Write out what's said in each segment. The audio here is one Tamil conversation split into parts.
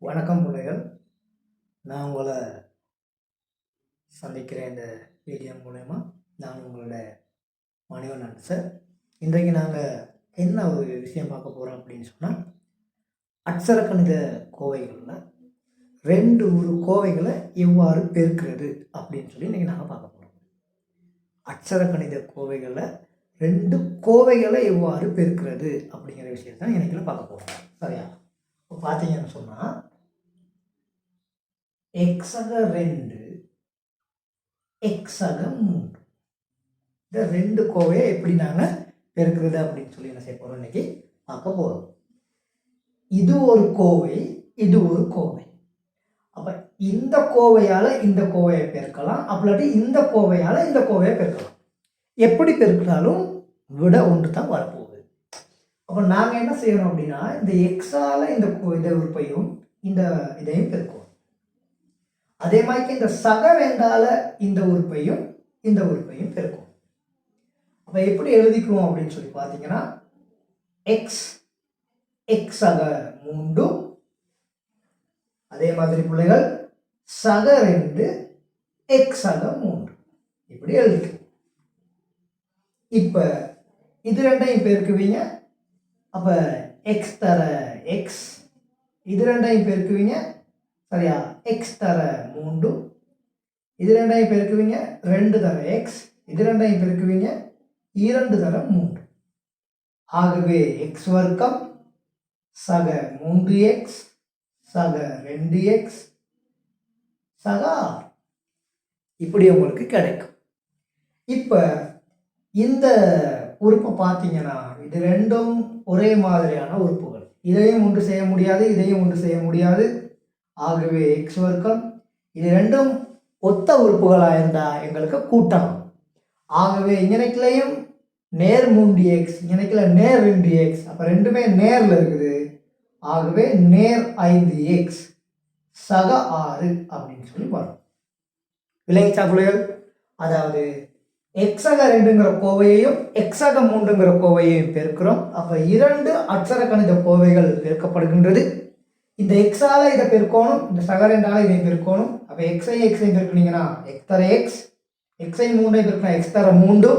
வணக்கம் பிள்ளைகள். நான் உங்களை சந்திக்கிறேன் இந்த வீடியோ மூலயமா. நான் உங்களோட மணிவண்ணன் சார். இன்றைக்கு நாங்கள் என்ன ஒரு விஷயம் பார்க்க போகிறோம் அப்படின்னு சொன்னால், அட்சரக்கணித கோவைகளில் ஒரு கோவைகளை எவ்வாறு பெருக்கிறது அப்படின்னு சொல்லி இன்றைக்கி நாங்கள் பார்க்க போகிறோம். அட்சரக்கணித கோவைகளில் கோவைகளை எவ்வாறு பெருக்கிறது அப்படிங்கிற விஷயத்தான் இன்றைக்கி பார்க்க போகிறோம். சரியா? இப்போ பார்த்தீங்கன்னு சொன்னால், எக்ஸக 2 எக்ஸக 3 இந்த கோவையை எப்படி நாங்கள் பெருக்கிறது அப்படின்னு சொல்லி என்ன செய்ய போகிறோம் இன்னைக்கு பார்க்க போகிறோம். இது ஒரு கோவை, இது ஒரு கோவை. அப்போ இந்த கோவையால் இந்த கோவையை பெருக்கலாம், அப்படி இந்த கோவையால் இந்த கோவையை பெருக்கலாம். எப்படி பெருக்கினாலும் விட ஒன்று தான் வரப்போகுது. அப்போ நாங்கள் என்ன செய்யணும் அப்படின்னா, இந்த எக்ஸால் இந்த உறுப்பையும் இதையும் பெருக்குவோம். அதே மாதிரி இந்த சக 2ஆல் இந்த உறுப்பையும் பெருக்கும். அப்போ எப்படி எழுதிக்குவோம் அப்படின்னு சொல்லி பார்த்தீங்கன்னா, எக்ஸக 3, அதே மாதிரி பிள்ளைகள் சக 2 எக்ஸக 3 இப்படி எழுதிக்குவோம். இப்போ இது ரெண்டையும் பெருக்குவீங்க. அப்போ எக்ஸ் தர எக்ஸ், இது ரெண்டையும் பெருக்குவீங்க. சரியா? எக்ஸ் தர 3, இது ரெண்டையும் பெருக்குவீங்க. 2 தர எக்ஸ், இது ரெண்டையும் பெருக்குவீங்க. 2 தர 3. ஆகவே எக்ஸ் வர்க்கம் சக 3x சக 2x சக 6 இப்படி உங்களுக்கு கிடைக்கும். இப்போ இந்த உறுப்பை பார்த்தீங்கன்னா, இது ரெண்டும் ஒரே மாதிரியான உறுப்புகள். இதையும் ஒன்று செய்ய முடியாது, இதையும் ஒன்று செய்ய முடியாது. ஆகவே எக்ஸ் வர்க்கம் இது ரெண்டும் ஒத்த உறுப்புகளாக இருந்தால் எங்களுக்கு கூட்டணும். ஆகவே இங்கனைக்குலையும் நேர் 3x, இங்கனைக்குல நேர் 2x. அப்போ ரெண்டுமே நேரில் இருக்குது. ஆகவே நேர் 5x சக 6 அப்படின்னு சொல்லி வரும். விளங்கிச்சா பிள்ளைகள்? அதாவது எக்ஸக 2ங்கிற கோவையையும் எக்ஸக 3ங்கிற கோவையையும் பெருக்கிறோம். அப்போ 2 அட்சர கணித கோவைகள் பெருக்கப்படுகின்றது. இந்த எக்ஸால் இதை பெருக்கணும், இந்த சக 2ஆல் இதை பெருக்கணும். அப்போ எக்ஸையும் பெருக்கினீங்கன்னா எக்ஸ் தர எக்ஸ், எக்ஸையும் 3ஐயும் பெருக்கினா எக்ஸ் தர 3,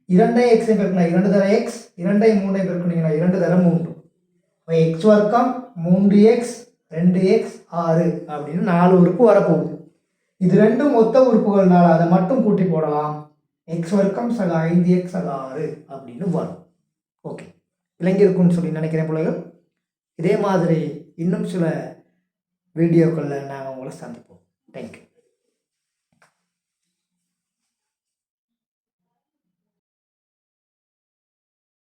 2ஐயும் எக்ஸையும் பெருக்கினா 2 தர எக்ஸ், 2ஐயும் 3ஐயும் பெருக்கினீங்கன்னா 2 தர 3. இப்போ எக்ஸ் வர்க்கம் 3x 2x 6 அப்படின்னு 4 உறுப்பு வரப்போகுது. இது ரெண்டும் ஒத்த உறுப்புகள்னால அதை மட்டும் கூட்டி போடலாம். எக்ஸ் வர்க்கம் சக 5x சக 6 அப்படின்னு வரும். ஓகே, விளங்கியிருக்குன்னு சொல்லி நினைக்கிறேன் பிள்ளைகள். இதே மாதிரி இன்னும் சில வீடியோக்களில் நாங்கள் உங்களை சந்திப்போம். தேங்க்யூ.